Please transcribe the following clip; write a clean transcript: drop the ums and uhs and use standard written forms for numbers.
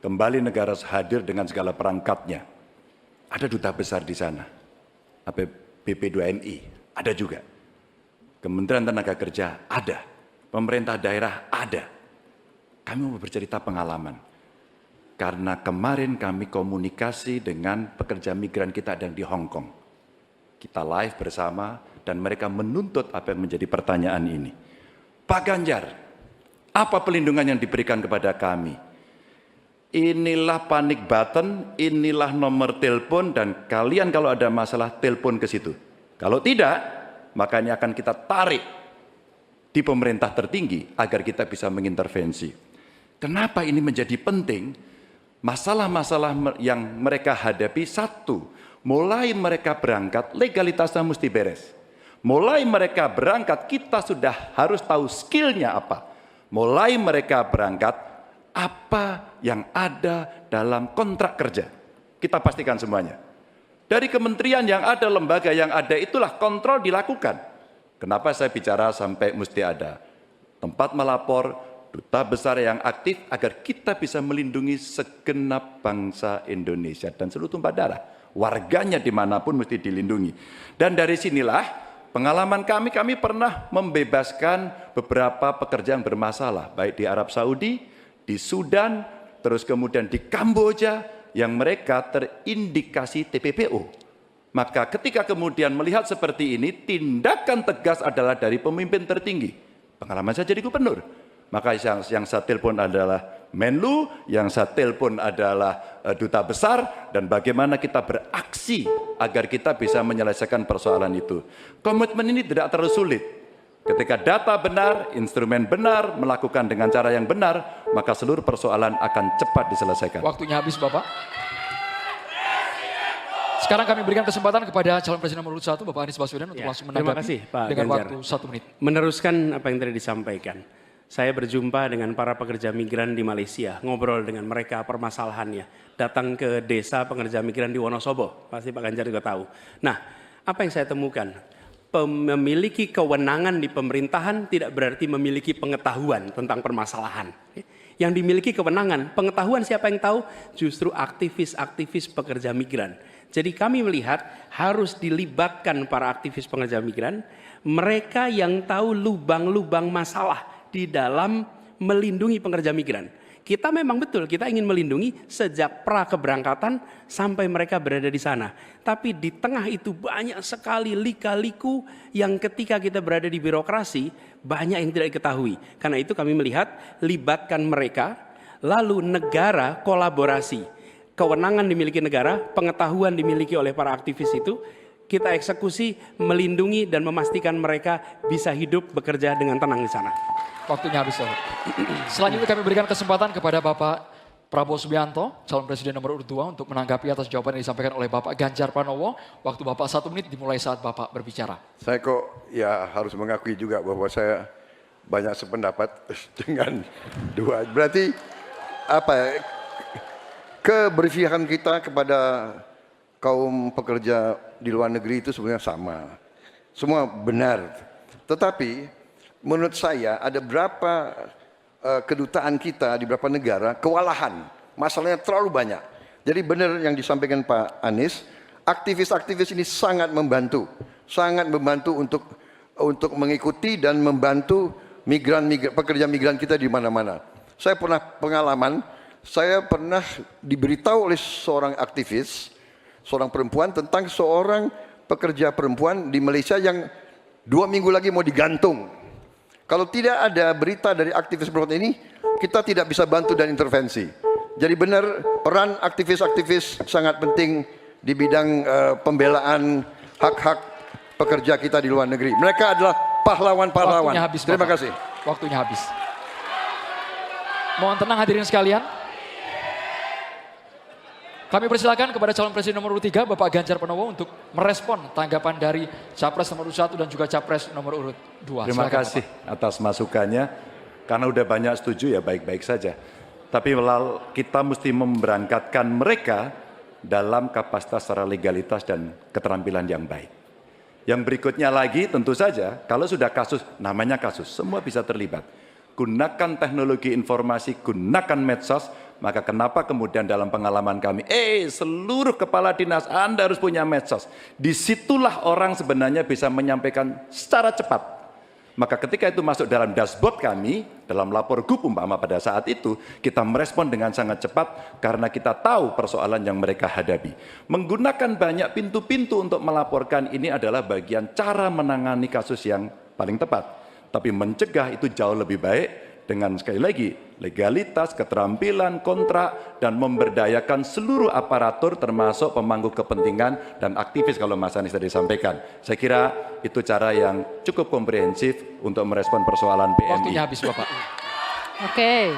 kembali negara hadir dengan segala perangkatnya. Ada duta besar di sana, BP2MI, ada juga. Kementerian Tenaga Kerja ada, pemerintah daerah ada. Kami mau bercerita pengalaman. Karena kemarin kami komunikasi dengan pekerja migran kita ada di Hong Kong. Kita live bersama dan mereka menuntut apa yang menjadi pertanyaan ini. Pak Ganjar, apa pelindungan yang diberikan kepada kami? Inilah panic button, inilah nomor telepon dan kalian kalau ada masalah telepon ke situ. Kalau tidak, maka ini akan kita tarik di pemerintah tertinggi agar kita bisa mengintervensi. Kenapa ini menjadi penting? Masalah-masalah yang mereka hadapi, satu, mulai mereka berangkat, legalitasnya mesti beres. Mulai mereka berangkat, kita sudah harus tahu skillnya apa. Mulai mereka berangkat, apa yang ada dalam kontrak kerja. Kita pastikan semuanya. Dari kementerian yang ada, lembaga yang ada, itulah kontrol dilakukan. Kenapa saya bicara sampai mesti ada tempat melapor, duta besar yang aktif agar kita bisa melindungi segenap bangsa Indonesia dan seluruh tumpah darah. Warganya dimanapun mesti dilindungi. Dan dari sinilah pengalaman kami pernah membebaskan beberapa pekerja yang bermasalah, baik di Arab Saudi, di Sudan, terus kemudian di Kamboja, yang mereka terindikasi TPPO. Maka ketika kemudian melihat seperti ini, tindakan tegas adalah dari pemimpin tertinggi. Pengalaman saya jadi gubernur. Maka yang saya telepon adalah Menlu, yang saya telepon adalah duta besar, dan bagaimana kita beraksi agar kita bisa menyelesaikan persoalan itu. Komitmen ini tidak terlalu sulit. Ketika data benar, instrumen benar, melakukan dengan cara yang benar, maka seluruh persoalan akan cepat diselesaikan. Waktunya habis, Bapak. Sekarang kami berikan kesempatan kepada calon presiden nomor 1, Bapak Anies Baswedan, untuk langsung menanggapi dengan waktu 1 menit. Meneruskan apa yang tadi disampaikan. Saya berjumpa dengan para pekerja migran di Malaysia, ngobrol dengan mereka permasalahannya. Datang ke desa pekerja migran di Wonosobo, pasti Pak Ganjar juga tahu. Nah, apa yang saya temukan? Memiliki kewenangan di pemerintahan tidak berarti memiliki pengetahuan tentang permasalahan. Yang dimiliki kewenangan, pengetahuan siapa yang tahu? Justru aktivis-aktivis pekerja migran. Jadi kami melihat harus dilibatkan para aktivis pekerja migran, mereka yang tahu lubang-lubang masalah di dalam melindungi pekerja migran. Kita memang betul, kita ingin melindungi sejak pra keberangkatan sampai mereka berada di sana. Tapi di tengah itu banyak sekali lika-liku yang ketika kita berada di birokrasi, banyak yang tidak diketahui. Karena itu kami melihat, libatkan mereka, lalu negara kolaborasi. Kewenangan dimiliki negara, pengetahuan dimiliki oleh para aktivis itu, kita eksekusi, melindungi dan memastikan mereka bisa hidup, bekerja dengan tenang di sana. Waktunya habis, Bapak. Selanjutnya kami berikan kesempatan kepada Bapak Prabowo Subianto, calon presiden nomor urut 2, untuk menanggapi atas jawaban yang disampaikan oleh Bapak Ganjar Pranowo. Waktu Bapak 1 menit dimulai saat Bapak berbicara. Saya kok ya harus mengakui juga bahwa saya banyak sependapat dengan dua. Berarti apa? Keberpihakan kita kepada kaum pekerja di luar negeri itu sebenarnya sama. Semua benar. Tetapi menurut saya ada berapa kedutaan kita di beberapa negara kewalahan. Masalahnya terlalu banyak. Jadi benar yang disampaikan Pak Anies, aktivis-aktivis ini sangat membantu. Sangat membantu untuk mengikuti dan membantu pekerja migran kita di mana-mana. Saya pernah pengalaman, saya pernah diberitahu oleh seorang aktivis, seorang perempuan tentang seorang pekerja perempuan di Malaysia yang 2 minggu lagi mau digantung. Kalau tidak ada berita dari aktivis perempuan ini, kita tidak bisa bantu dan intervensi. Jadi benar peran aktivis-aktivis sangat penting di bidang pembelaan hak-hak pekerja kita di luar negeri. Mereka adalah pahlawan-pahlawan. Terima kasih. Waktunya habis. Mohon tenang hadirin sekalian. Kami persilakan kepada calon presiden nomor urut 3, Bapak Ganjar Pranowo, untuk merespon tanggapan dari Capres nomor urut 1 dan juga Capres nomor urut 2. Terima kasih atas masukannya. Karena udah banyak setuju ya baik-baik saja. Tapi kita mesti memberangkatkan mereka dalam kapasitas secara legalitas dan keterampilan yang baik. Yang berikutnya lagi tentu saja kalau sudah kasus, namanya kasus, semua bisa terlibat. Gunakan teknologi informasi, gunakan medsos, Maka kenapa kemudian dalam pengalaman kami, seluruh kepala dinas Anda harus punya medsos. Disitulah orang sebenarnya bisa menyampaikan secara cepat. Maka ketika itu masuk dalam dashboard kami, dalam lapor GUP umpama pada saat itu, kita merespon dengan sangat cepat karena kita tahu persoalan yang mereka hadapi. Menggunakan banyak pintu-pintu untuk melaporkan ini adalah bagian cara menangani kasus yang paling tepat. Tapi mencegah itu jauh lebih baik dengan sekali lagi legalitas, keterampilan, kontrak, dan memberdayakan seluruh aparatur termasuk pemangku kepentingan dan aktivis kalau Mas Anies tadi sampaikan. Saya kira itu cara yang cukup komprehensif untuk merespon persoalan PMI. Waktunya habis Bapak. Oke.